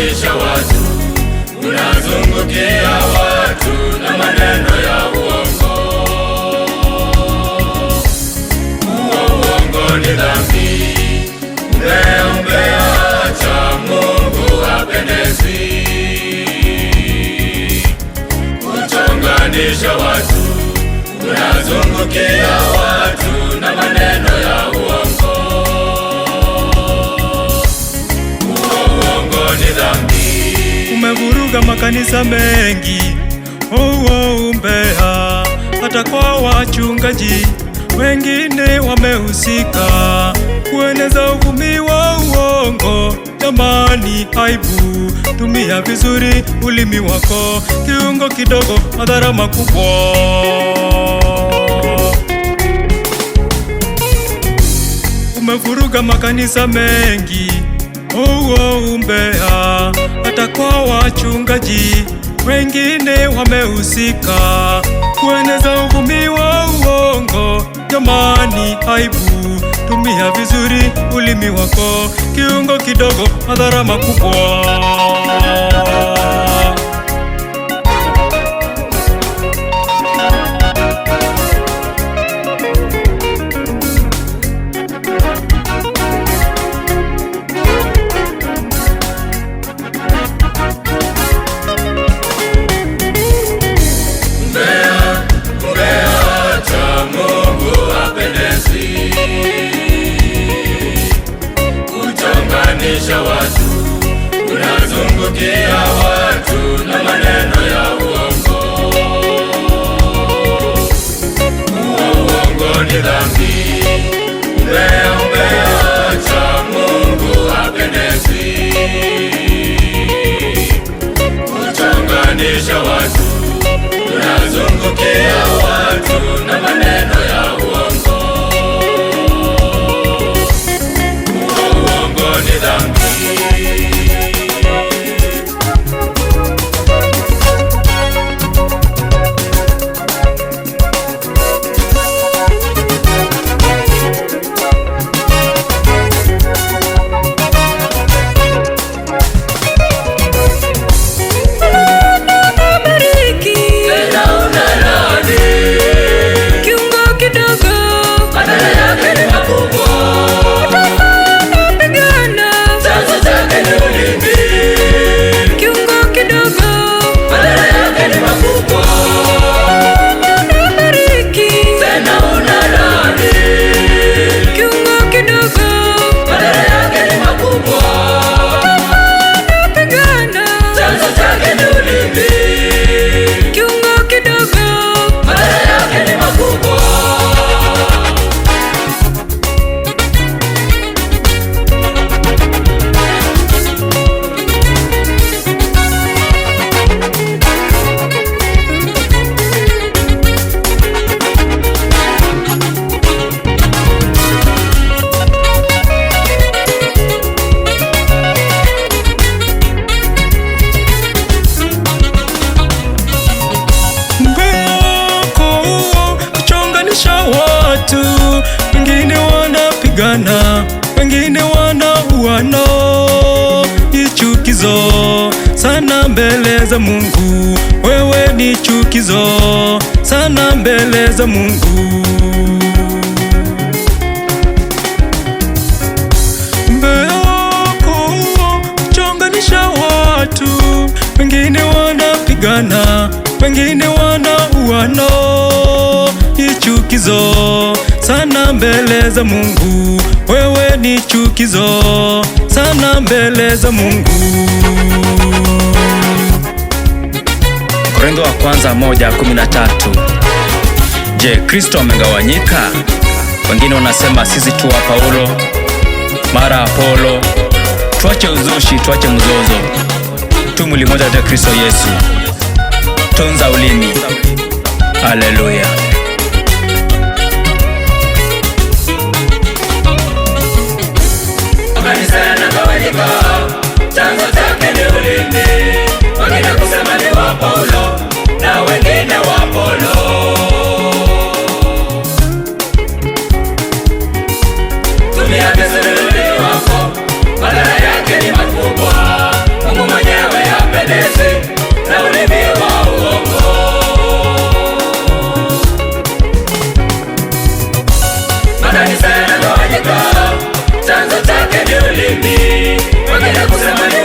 Unachonganisha watu, unazungukia watu na maneno ya uongo. Uongo ni dhambi, umbea acha, Mungu hapendezi. Kuchonganisha watu, unazungukia watu na maneno ya uongo. Uongo ni dhambi. Umevuruga makanisa mengi, umbea hata kwa wachungaji wengine wamehusika kueneza uvumi wa uongo. Jamani, aibu! Tumia vizuri ulimi wako, kiungo kidogo, madhara makubwa. Umevuruga makanisa mengi, umbea hata kwa wachungaji wengine wamehusika kueneza uvumi wa uongo. Jamani, aibu! Tumia vizuri ulimi wako, kiungo kidogo, madhara makubwa. Kuchonganisha watu, unazungukia watu na maneno ya uongo. Uongo ni dhambi, umbea acha, Mungu hapendezi. Kuchonganisha watu, unazungukia watu na maneno ya uongo. Uongo ni dhambi. Wengine wanapigana, wengine wanauana. Ni chukizo sana mbele za Mungu. Wewe ni chukizo sana mbele za Mungu. Kuchonganisha watu, wengine wanapigana, wengine wanauana. Ni chukizo sana mbele za Mungu. Wewe ni chukizo sana mbele za Mungu. Korintho wa kwanza 1:13. Je, Kristo amegawanyika? Wengine wanasema sisi tu wa Paulo, mara Apolo. Tuache uzushi, tuache mzozo. Tu mwili mmoja katika Kristo Yesu. Tunza ulimi. Haleluya. Chanzo chake ni ulimi. Wengine kusema ni wa Paulo na wengine wa Apolo. Tumia vizuri ulimi wako, madhara yake ni makubwa. Mungu makanisa yanagawanyika, chanzo chake ni ulimi, wengine kusema ni